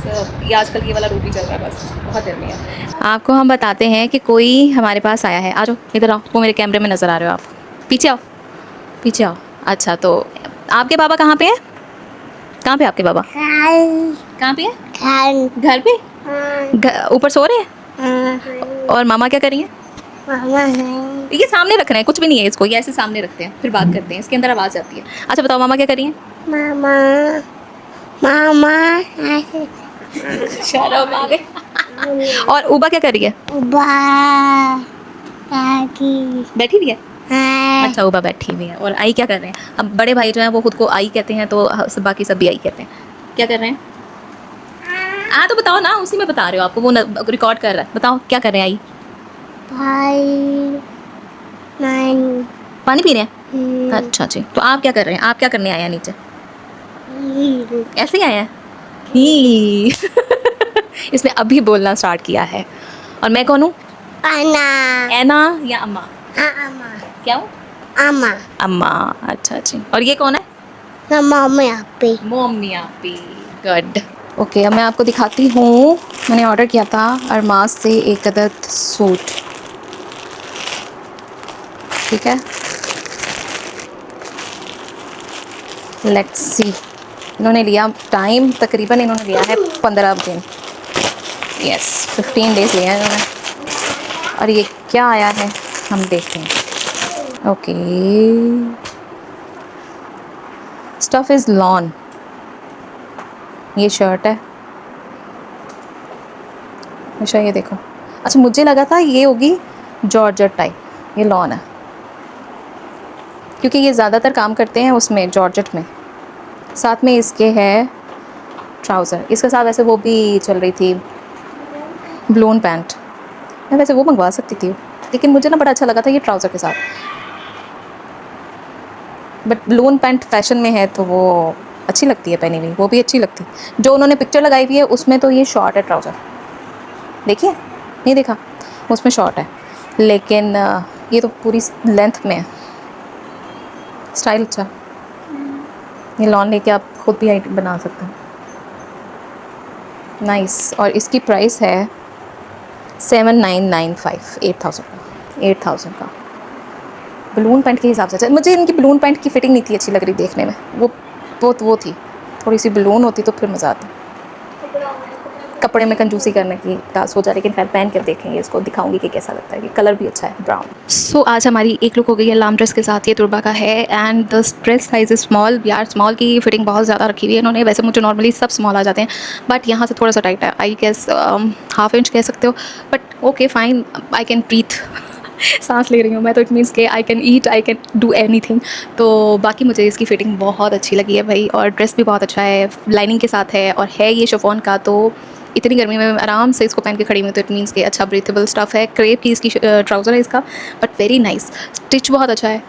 तो ये आजकल ये वाला रूप ही चल रहा है, बस बहुत गर्मी है। आपको हम बताते हैं कि कोई हमारे पास आया है। आ जाओ इधर आओ, वो मेरे कैमरे में नज़र आ रहे हो आप, पीछे आओ पीछे आओ। अच्छा, तो आपके बाबा कहाँ पे हैं? कहाँ पे आपके बाबा? कहाँ पे है? घर पे? ऊपर सो रहे हैं? और मामा क्या कर रही हैं? ये सामने रख रहे हैं, कुछ भी नहीं है इसको, ये ऐसे सामने रखते हैं फिर बात करते हैं, इसके अंदर आवाज़ आती है। अच्छा बताओ मामा क्या कर रही हैं? शर्म आ गई। और उबा क्या कर रही है? बैठी हुई है? अच्छा, उबा बैठी हुई है। और आई क्या कर रहे हैं? अब बड़े भाई जो हैं वो खुद को आई कहते हैं, तो बाकी सब भी आई कहते हैं। क्या कर रहे हैं? तो बताओ ना, उसी में बता रहे हो आपको, वो रिकॉर्ड कर रहा है। बताओ क्या कर रहे हैं आई? पानी पी रहे हैं? अच्छा जी, तो आप क्या कर रहे हैं? आप क्या करने आए हैं नीचे? ऐसे ही आए हैं ही। इसने अभी बोलना स्टार्ट किया है। और मैं कौन हूँ? एना या अम्मा? क्या हूँ? अम्मा। अच्छा जी, और ये कौन है? मम्मी आपी। गुड। ओके, अब मैं आपको दिखाती हूँ, मैंने ऑर्डर किया था अरमास से एक अदद सूट, ठीक है। लेट्स सी, इन्होंने लिया टाइम, तकरीबन इन्होंने लिया है 15 दिन, यस 15 डेज़ लिया है इन्होंने। और ये क्या आया है हम देखते हैं। ओके, स्टफ इज़ लॉन, ये शर्ट है। अच्छा ये देखो, अच्छा मुझे लगा था ये होगी जॉर्जेट टाइप, ये लॉन है, क्योंकि ये ज़्यादातर काम करते हैं उसमें जॉर्जेट में। साथ में इसके है ट्राउज़र, इसके साथ वैसे वो भी चल रही थी ब्लून पैंट, मैं वैसे वो मंगवा सकती थी, लेकिन मुझे ना बड़ा अच्छा लगा था ये ट्राउज़र के साथ। बट ब्लून पैंट फैशन में है तो वो अच्छी लगती है पहनी हुई, वो भी अच्छी लगती है। जो उन्होंने पिक्चर लगाई हुई है उसमें तो ये शॉर्ट है ट्राउज़र, देखिए नहीं देखा, उसमें शॉर्ट है, लेकिन ये तो पूरी लेंथ में है। स्टाइल अच्छा, ये लॉन लेके आप खुद भी आइटम बना सकते हैं, नाइस। और इसकी प्राइस है 7995, 8000 का। बलून पैंट के हिसाब से मुझे इनकी बलून पैंट की फ़िटिंग नहीं थी अच्छी लग रही देखने में, वो थी थोड़ी सी बलून होती तो फिर मज़ा आता। कपड़े में कंजूसी करने की टास्क हो जाए, लेकिन खैर पहन कर देखेंगे, इसको दिखाऊंगी कि कैसा लगता है, कि कलर भी अच्छा है ब्राउन। सो आज हमारी एक लुक हो गई है लाम ड्रेस के साथ, ये तुरबा का है and the dress size is small. यार स्मॉल की फिटिंग बहुत ज़्यादा रखी हुई है इन्होंने, वैसे मुझे नॉर्मली सब स्मॉल आ जाते हैं, बट यहाँ से थोड़ा सा टाइट है, आई गेस ½ इंच कह सकते हो, but okay fine, I can breathe. सांस ले रही हूँ मैं, तो इट मीन्स के I can eat, I can do anything. तो बाकी मुझे इसकी फ़िटिंग बहुत अच्छी लगी है भाई, और ड्रेस भी बहुत अच्छा है, लाइनिंग के साथ है, और है ये शिफॉन का, तो इतनी गर्मी में आराम से इसको पहन के खड़ी हुई, तो इट मीन्स के अच्छा ब्रीथेबल स्टफ़ है। क्रेप की इसकी ट्राउज़र है इसका, बट वेरी नाइस, स्टिच बहुत अच्छा है,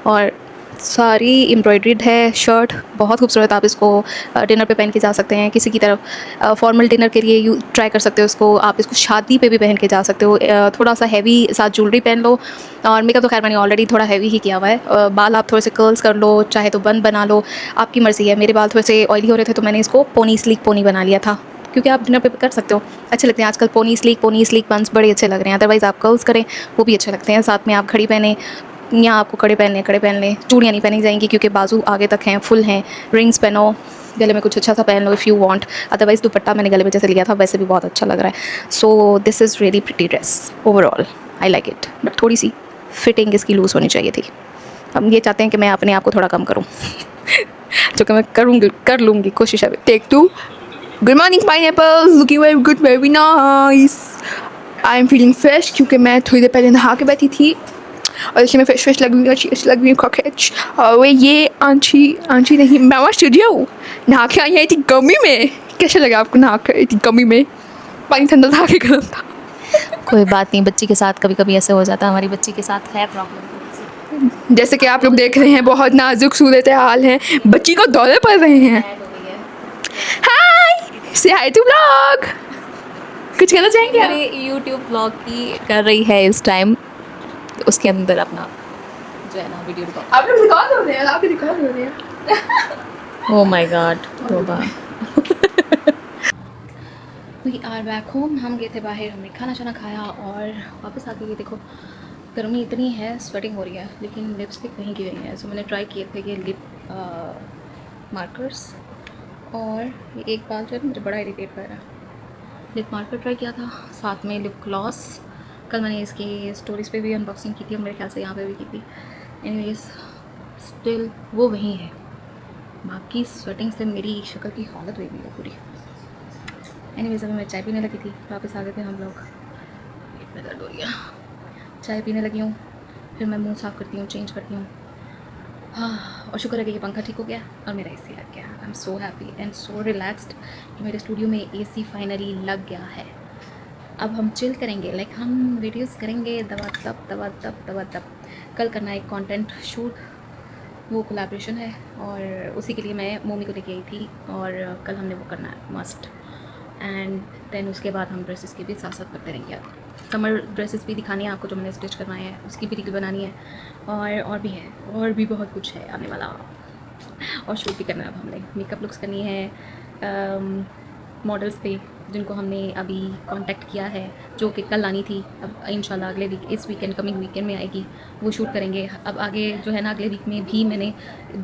और सारी एम्ब्रॉयड्रीड है शर्ट, बहुत खूबसूरत। आप इसको डिनर पे पहन के जा सकते हैं, किसी की तरफ फॉर्मल डिनर के लिए यू ट्राई कर सकते हो इसको, आप इसको शादी पे भी पहन के जा सकते हो। थोड़ा सा हैवी साथ ज्वेलरी पहन लो, और मेकअप तो खैर मैंने ऑलरेडी थोड़ा हैवी ही किया हुआ है। बाल आप थोड़े से कर्ल्स कर लो, चाहे तो बन बना लो, आपकी मर्ज़ी है। मेरे बाल थोड़े से ऑयली हो रहे थे, तो मैंने इसको पोनी स्लीक पोनी बना लिया था, क्योंकि आप डिनर पे कर सकते हो, अच्छे लगते हैं आजकल। पोनी स्लीक बंस बड़े अच्छे लग रहे हैं, अदरवाइज़ आप कर्ल्स करें वो भी अच्छे लगते हैं। साथ में आप घड़ी पहने, या आपको कड़े पहन लें, चूड़ियाँ नहीं पहनी जाएंगी क्योंकि बाजू आगे तक हैं, फुल हैं। रिंग्स पहनो, गले में कुछ अच्छा सा पहन लो इफ़ यू वांट, अदरवाइज़ दुपट्टा मैंने गले में जैसे लिया था वैसे भी बहुत अच्छा लग रहा है। So this is really pretty dress overall, I like it, but थोड़ी सी फिटिंग इसकी लूज़ होनी चाहिए थी। हम ये चाहते हैं कि मैं अपने आप को थोड़ा कम करूँ जो कि मैं कर लूँगी, कोशिश है। Take 2। Good morning pineapple, looking very good, very nice. I am feeling fresh क्योंकि मैं थोड़ी देर पहले नहा के बैठी थी और इसलिए मैं फ्रेश लग रही हूँ, अच्छी लग रही हूँ, कॉकरेच। और ये आंची नहीं, मामा स्टूडियो नहा के आई थी गर्मी में। कैसा लगा आपको नहा कर इतनी गर्मी में? पानी ठंडा था कि गर्म था? कोई बात नहीं, बच्ची के साथ कभी कभी ऐसे हो जाता है, हमारी बच्ची के साथ है प्रॉब्लम। जैसे कि आप लोग देख रहे हैं, बहुत नाजुक सूरत हाल है, बच्ची को दौरे पड़ रहे हैं। हाय, से हाय टू व्लॉग। कुछ कहना चाहेंगे आप? मेरे यूट्यूब ब्लॉग की कर रही है इस टाइम, उसके अंदर अपना जो है ना वीडियो रिकॉर्ड। आप लोग रिकॉर्ड हो रहे हैं, आपके रिकॉर्ड हो रहे हैं। ओह माय गॉड, तौबा। We are back home. हम गए थे बाहर, हमने खाना शाना खाया और वापस आके ये देखो गर्मी इतनी है, स्वेटिंग हो रही है, लेकिन लिपस्टिक नहीं की गई है। सो मैंने ट्राई किए थे ये लिप मार्कर्स, और ये एक बार जो है मुझे बड़ा इरिटेट कर रहा है। लिप मार्कर ट्राई किया था, साथ में लिप ग्लॉस। कल मैंने इसकी स्टोरीज़ पे भी अनबॉक्सिंग की थी और मेरे ख्याल से यहाँ पे भी की थी। एनीवेज स्टिल वो वही है, बाकी स्वेटिंग से मेरी शक्ल की हालत हुई है पूरी। एनीवेज अभी मैं चाय पीने लगी थी, वापस आ गए थे हम लोग। पेट में दर्द हो गया, चाय पीने लगी हूँ, फिर मैं मुंह साफ़ करती हूँ, चेंज करती हूँ। हाँ, और शुक्र है कि ये पंखा ठीक हो गया और मेरा एसी लग गया। I am so happy and so relaxed कि मेरे स्टूडियो में एसी फाइनली लग गया है। अब हम चिल करेंगे, लाइक हम वीडियोस करेंगे दबा तब। कल करना है एक कंटेंट शूट, वो कोलैबोरेशन है और उसी के लिए मैं मोमी को लेके आई थी और कल हमने वो करना है मस्ट। एंड देन उसके बाद हम ड्रेसेस के भी साथ साथ करते रहेंगे। समर ड्रेसेस भी दिखानी है आपको जो मैंने स्टिच करवाए हैं, उसकी भी रील बनानी है और भी है, और भी बहुत कुछ है आने वाला। और शूट भी करना है, अब हमने मेकअप लुक्स करनी है मॉडल्स पे जिनको हमने अभी कांटेक्ट किया है, जो कि कल आनी थी। अब इंशाल्लाह अगले वीक, इस वीकेंड कमिंग वीकेंड में आएगी, वो शूट करेंगे। अब आगे जो है ना अगले वीक में भी मैंने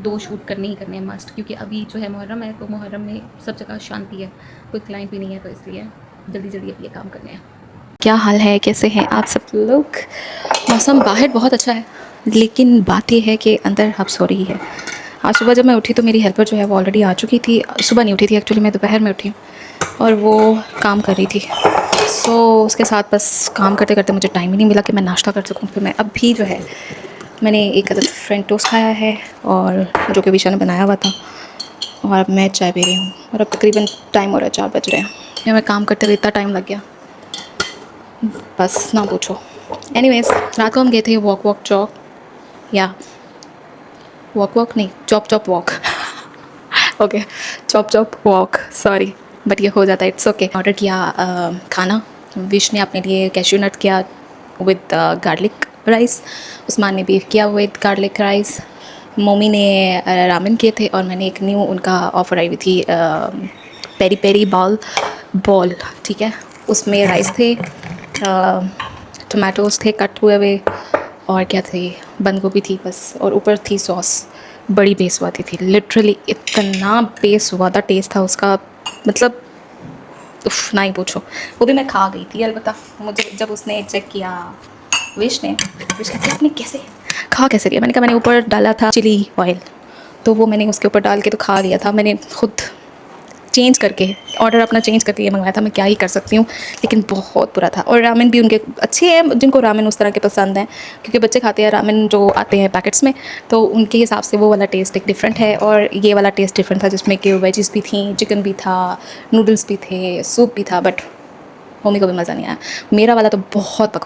2 शूट करने ही करने हैं मस्ट, क्योंकि अभी जो है मुहर्रम है, तो मुहर्रम में सब जगह शांति है, कोई क्लाइंट भी नहीं है, तो इसलिए जल्दी अब ये काम करने हैं। क्या हाल है, कैसे हैं आप सब लोग? मौसम बाहर बहुत अच्छा है, लेकिन बात ये है कि अंदर हब्स हो रही है। आज सुबह जब मैं उठी तो मेरी हेल्पर जो है वो ऑलरेडी आ चुकी थी। सुबह नहीं उठी थी एक्चुअली, मैं दोपहर में उठी हूँ और वो काम कर रही थी। सो उसके साथ बस काम करते करते मुझे टाइम ही नहीं मिला कि मैं नाश्ता कर सकूँ। फिर मैं अब भी जो है मैंने एक अदद फ्रेंच टोस्ट खाया है, और जो कि विशा ने बनाया हुआ था, और अब मैं चाय पी रही हूँ। और अब तकरीबन टाइम हो रहा है 4 बज रहे हैं। या मैं काम करते हुए इतना टाइम लग गया, बस ना पूछो। एनीवेज, रात को हम गए थे वॉक जॉक, या वॉक नहीं, chop walk okay, chop walk, sorry, but ये हो जाता है, इट्स ओके। ऑर्डर किया खाना। विश ने अपने लिए कैश्यू नट किया विद गार्लिक राइस, उस्मान ने बीफ किया विद गार्लिक राइस, मोमी ने रामेन किए थे, और मैंने एक न्यू उनका ऑफ़र आई हुई थी पेरी पेरी बॉल, ठीक है, उसमें राइस थे, टमाटोज़ थे कट हुए हुए, और क्या थे, बंद गोभी थी बस, और ऊपर थी सॉस। बड़ी बेस्वादी थी, लिटरली इतना बेस्वादा टेस्ट था उसका, मतलब उफ, ना ही पूछो। वो भी मैं खा गई थी, अलबत्ता मुझे जब उसने चेक किया, विश ने कहा आपने कैसे लिया? मैंने कहा मैंने ऊपर डाला था चिली ऑयल, तो वो मैंने उसके ऊपर डाल के तो खा लिया था। मैंने खुद चेंज करके ऑर्डर अपना चेंज करके ये मंगवाया था, मैं क्या ही कर सकती हूँ, लेकिन बहुत बुरा था। और रामेन भी उनके अच्छे हैं, जिनको रामेन उस तरह के पसंद हैं, क्योंकि बच्चे खाते हैं रामेन जो आते हैं पैकेट्स में, तो उनके हिसाब से वो वाला टेस्ट एक डिफरेंट है, और ये वाला टेस्ट डिफरेंट था, जिसमें कि वेजिस भी थी, चिकन भी था, नूडल्स भी थे, सूप भी था, बट मम्मी को भी मज़ा नहीं आया। मेरा वाला तो बहुत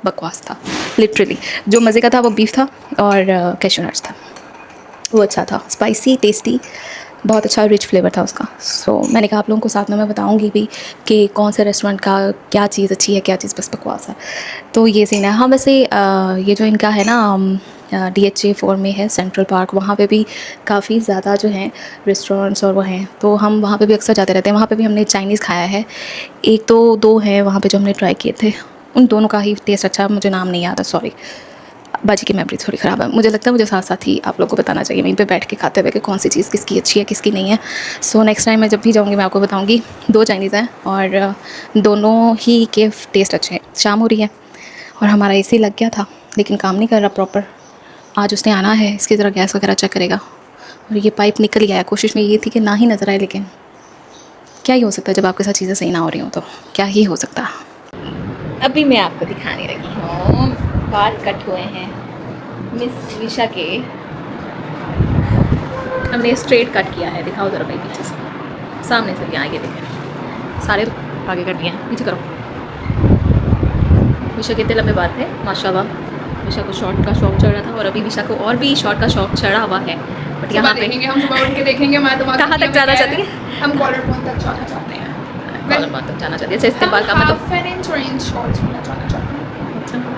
बकवास था लिटरली। जो मज़े का था वो बीफ था और कैश्यू नट्स था, वो अच्छा था, स्पाइसी, टेस्टी, बहुत अच्छा रिच फ्लेवर था उसका। सो मैंने कहा आप लोगों को साथ में मैं बताऊंगी भी कि कौन से रेस्टोरेंट का क्या चीज़ अच्छी है, क्या चीज़ बस बकवास है। तो ये सीन है। हाँ, वैसे ये जो इनका है ना DHA 4 में है सेंट्रल पार्क, वहाँ पे भी काफ़ी ज़्यादा जो हैं रेस्टोरेंट्स और वो हैं, तो हम वहाँ पे भी अक्सर जाते रहते हैं। वहाँ पे भी हमने चाइनीज़ खाया है, एक तो 2 हैं वहाँ पे जो हमने ट्राई किए थे, उन दोनों का ही टेस्ट अच्छा, मुझे नाम नहीं याद है, सॉरी, बाजी की मेमोरी थोड़ी ख़राब है। मुझे लगता है मुझे साथ साथ ही आप लोगों को बताना चाहिए वहीं पे बैठ के खाते हुए कि कौन सी चीज़ किसकी अच्छी है, किसकी नहीं है। सो नेक्स्ट टाइम मैं जब भी जाऊँगी मैं आपको बताऊँगी। 2 चाइनीज़ हैं और दोनों ही के टेस्ट अच्छे हैं। शाम हो रही है और हमारा AC लग गया था, लेकिन काम नहीं कर रहा प्रॉपर, आज उसने आना है, इसकी ज़रा गैस वगैरह चेक करेगा। और ये पाइप निकल गया है, कोशिश में ये थी कि ना ही नज़र आए, लेकिन क्या ही हो सकता है जब आपके साथ चीज़ें सही ना हो रही हो, तो क्या ही हो सकता। अभी मैं आपको दिखाने लगी हूँ, बाल कट हुए हैं मिस विशा के। हमने स्ट्रेट कट किया है, दिखाओ ज़रा भाई पीछे से, सामने से भी आगे देखें, सारे आगे कट दिए हैं, पीछे करो। विशा कितने लंबे बाल थे माशाल्लाह। विशा को शॉर्ट का शौक चढ़ रहा था और अभी विशा को और भी शॉर्ट का शौक चढ़ा हुआ है। बट यहाँ पे देखेंगे, हम सुबह उठ के देखेंगे। मैं तो कहाँ तक जाना चाहती है? हम कॉलर फोन तक जाना चाहते हैं। कॉलर बात तक जाना चाहती है। अच्छा, इस्तेमाल का मतलब हाफ एन इंच और इंच शॉर्ट्स होना जाना चाहते हैं।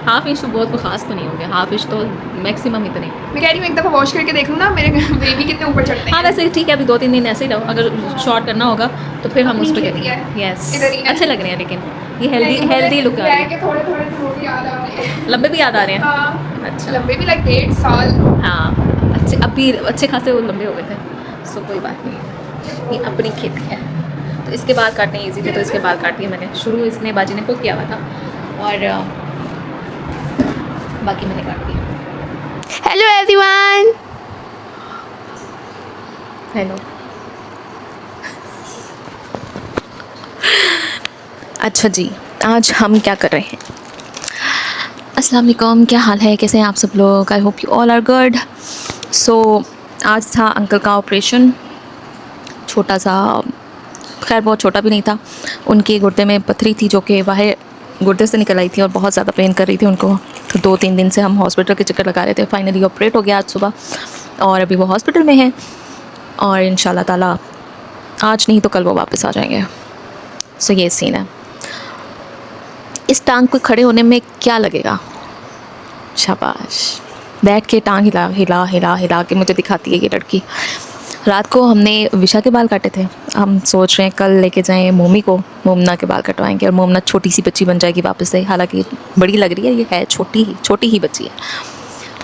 हाफ इंच तो बहुत को खास तो नहीं हो गया, हाफ इंच तो मैक्सिमम इतने। मैं कह रही हूँ एक दफ़ा वॉश करके देख लूँ ना, मेरे बेबी कितने ऊपर चढ़ते हैं। हाँ वैसे ठीक है, अभी 2-3 दिन ऐसे ही रहो, अगर शॉर्ट करना होगा तो फिर हम उस पर इधर ही है। यस इधर ही है। अच्छे लग रहे हैं, लेकिन ये हेल्दी लुक आ रही है। थोड़े थोड़े वो भी याद आ रहे हैं। लंबे भी याद आ रहे हैं। हाँ, अच्छा लंबे भी लाइक 1.5 साल। हाँ अच्छे, अभी अच्छे खासे वो लंबे हो गए थे। सो कोई बात नहीं, ये अपनी खेती है तो इसके बाल काटने ईजी थे, तो इसके बाल काट दिए मैंने। शुरू इसने बाजी ने को किया हुआ था और बाकी मैंने काट दिया। Hello everyone. हेलो। अच्छा जी, आज हम क्या कर रहे हैं? अस्सलाम वालेकुम, क्या हाल है, कैसे हैं आप सब लोग? I hope you all are good. So आज था अंकल का ऑपरेशन, छोटा सा, खैर बहुत छोटा भी नहीं था। उनके गुर्दे में पथरी थी जो कि बाहर गुर्दे से निकल आई थी और बहुत ज़्यादा पेन कर रही थी उनको। तो 2-3 दिन से हम हॉस्पिटल के चक्कर लगा रहे थे। फाइनली ऑपरेट हो गया आज सुबह और अभी वो हॉस्पिटल में है और इंशाल्लाह ताला आज नहीं तो कल वो वापस आ जाएंगे। सो ये सीन है। इस टांग को खड़े होने में क्या लगेगा? शाबाश। बैठ के टांग हिला हिला हिला हिला के मुझे दिखाती है ये लड़की। रात को हमने विशा के बाल काटे थे, हम सोच रहे हैं कल लेके जाएं मोमी को, मोमना के बाल कटवाएंगे और मोमना छोटी सी बच्ची बन जाएगी वापस से। हालांकि बड़ी लग रही है, ये है छोटी ही बच्ची है।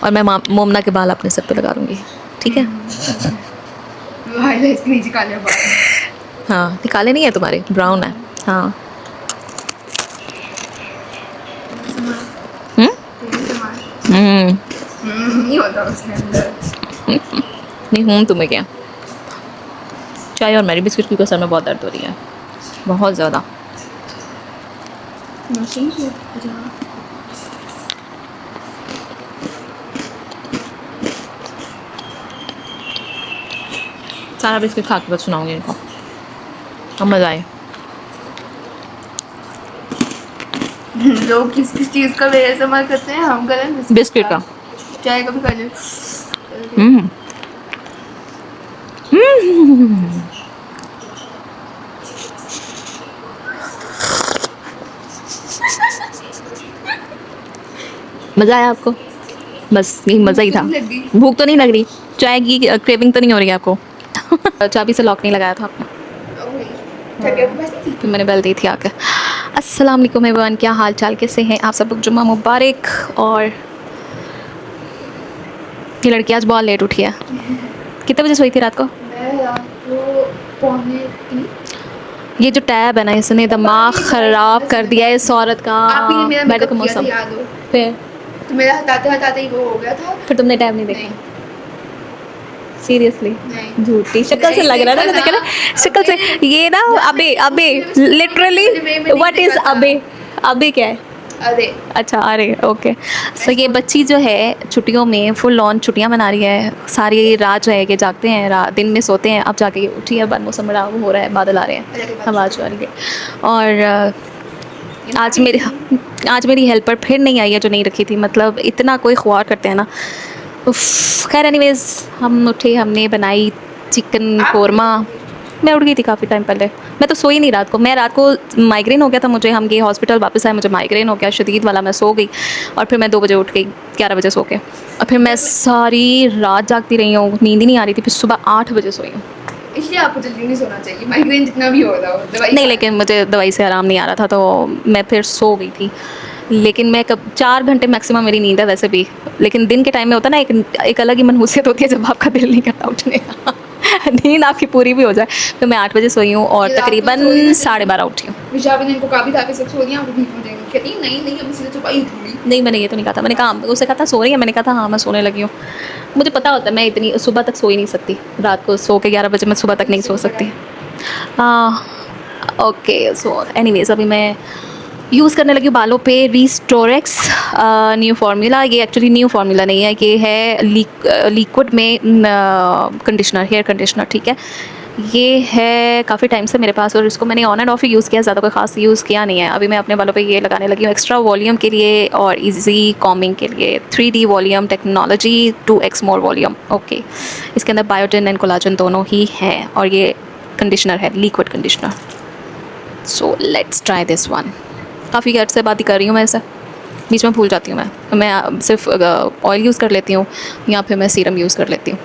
और मैं मोमना के बाल अपने सर पे लगा दूँगी, ठीक है? हाँ निकाले नहीं है तुम्हारे, ब्राउन है। हाँ नहीं होता उसके अंदर। नहीं हूँ तुम्हें क्या, चाय और मैरी बिस्किट की सर में बहुत दर्द हो रही है, बहुत ज़्यादा। सारा बिस्किट खा के बस सुनाऊंगी इनको, अब मज़ा आए। लोग किस किस चीज़ का बेइस्तेमाल करते हैं, हम करें बिस्किट का। चाय का भी कर ले। मज़ा आया आपको? बस यही मज़ा ही था। भूख तो नहीं लग रही, चाय की क्रेविंग तो नहीं हो रही आपको? चाबी से लॉक नहीं लगाया था आपने? तो मैंने बेल दी थी आकर। अस्सलाम वालेकुम एवरीवन, क्या हाल चाल, कैसे हैं आप सब लोग? जुम्मा मुबारक। और ये लड़की आज बहुत लेट उठी है। कितने बजे सोई थी रात को? मैं रात को 2:45। ये जो टैब है ना, इसने दिमाग ख़राब कर दिया है इस औरत का। आप ही ने मेरा बैठक मेकअप किया था, मौसम याद हो? फिर तो मेरा हटाते हटाते ही वो हो गया था। फिर तुमने टैब नहीं देखा? सीरियसली नहीं। झूठी शक्ल से लग रहा है ना, मुझे कहना शक्ल से ये ना। अबे लिटरली व्हाट इज अबे क्या है? अरे अच्छा अरे ओके। सो ये बच्ची जो है छुट्टियों में फुल ऑन छुट्टियां मना रही है, सारी रात जो है कि जागते हैं, दिन में सोते हैं। अब जाके उठी है, बाद मौसम बड़ा हो रहा है, बादल आ रहे हैं, हवा आ रही है। और आज मेरी हेल्पर फिर नहीं आई है जो नहीं रखी थी। मतलब इतना कोई ख्वार करते हैं ना। खैर एनीवेज हम उठे, हमने बनाई चिकन कोरमा। मैं उठ गई थी काफ़ी टाइम पहले, मैं तो सोई नहीं रात को। मैं रात को माइग्रेन हो गया था मुझे, हम गए हॉस्पिटल, वापस आए, मुझे माइग्रेन हो गया शदीद वाला। मैं सो गई और फिर मैं 2 बजे उठ गई, 11 बजे सो के। और फिर मैं सारी रात जागती रही हूँ, नींद ही नहीं आ रही थी। फिर सुबह 8 बजे सोई हूँ। इसलिए आपको जल्दी नहीं सोना चाहिए, माइग्रेन जितना भी हो रहा हो दवाई नहीं, लेकिन मुझे दवाई से आराम नहीं आ रहा था तो मैं फिर सो गई थी। लेकिन मैं 4 घंटे मैक्सिमम मेरी नींद है वैसे भी। लेकिन दिन के टाइम में होता है ना, एक अलग ही मनहूसियत होती है जब आपका दिल नहीं करता उठने का। नींद आपकी पूरी भी हो जाए। तो मैं 8 बजे सोई हूँ और तकरीबन 12:30 उठी हूँ। विशाखा ने इनको काफ़ी था कि सब सो दिया, आपको भीख में देंगे। कहती नहीं हम इसलिए छुपाई थी। नहीं, मैंने ये तो नहीं कहा था। मैंने कहा, उससे कहा था सो रही है, मैंने कहा था हाँ मैं सोने लगी हूँ। मुझे पता होता है मैं इतनी सुबह तक सो ही नहीं सकती, रात को सो के 11 बजे मैं सुबह तक नहीं सो सकती। ओके, सो एनीवेज अभी मैं यूज़ करने लगी हूँ बालों पे रिस्टोरेक्स न्यू फार्मूला। ये एक्चुअली न्यू फार्मूला नहीं है, ये है लिक्विड में कंडीशनर, हेयर कंडीशनर, ठीक है। ये है काफ़ी टाइम से मेरे पास और इसको मैंने on end of he use किया, ज़्यादा कोई ख़ास यूज़ किया नहीं है। अभी मैं अपने बालों पे ये लगाने लगी हूँ एक्स्ट्रा वॉल्यूम के लिए और इजी कॉमिंग के लिए। 3D वॉल्यूम टेक्नोलॉजी 2x मोर वॉल्यूम। ओके, इसके अंदर बायोटिन एंड कोलाजन दोनों ही हैं और ये कंडीशनर है, liquid conditioner. So let's try this one. काफ़ी अर्से से बात ही कर रही हूँ मैं, ऐसा बीच में भूल जाती हूँ मैं सिर्फ ऑयल यूज़ कर लेती हूँ या फिर मैं सीरम यूज़ कर लेती हूँ।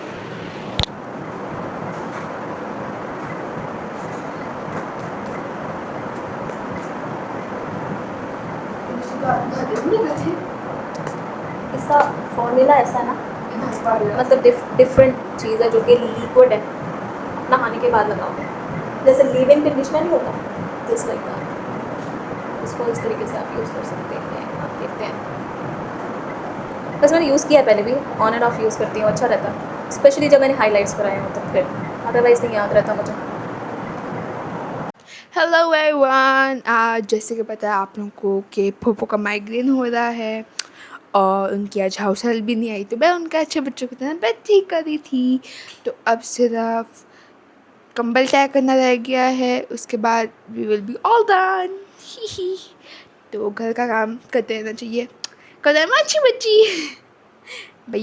इसका फॉर्मूला ऐसा है ना, मतलब डिफरेंट चीज़ है जो कि लिक्विड है, नहाने के बाद लगाओगे, जैसे लीव इन कंडीशनर नहीं होता, जस्ट लाइक दैट। इसको इस तरीके से आप यूज़ कर सकते हैं। आप देखते हैं, बस मैंने यूज़ किया है पहले भी, ऑन एंड ऑफ यूज़ करती हूँ, अच्छा रहता है, स्पेशली जब मैंने हाईलाइट्स कराए हो तो फिर, अदरवाइज़ नहीं याद रहता मुझे। हेलो एवरीवन, आज जैसे कि पता है आप लोगों को कि फूफो का माइग्रेन हो रहा है और उनकी आज हाउस हेल्प भी नहीं आई, तो मैं उनका अच्छे बच्चों की तरह बेड ठीक कर रही थी। तो अब सिर्फ कंबल तय करना रह गया है, उसके बाद we will be all done. तो घर का काम करते रहना चाहिए। कदम अच्छी बच्ची। बाय।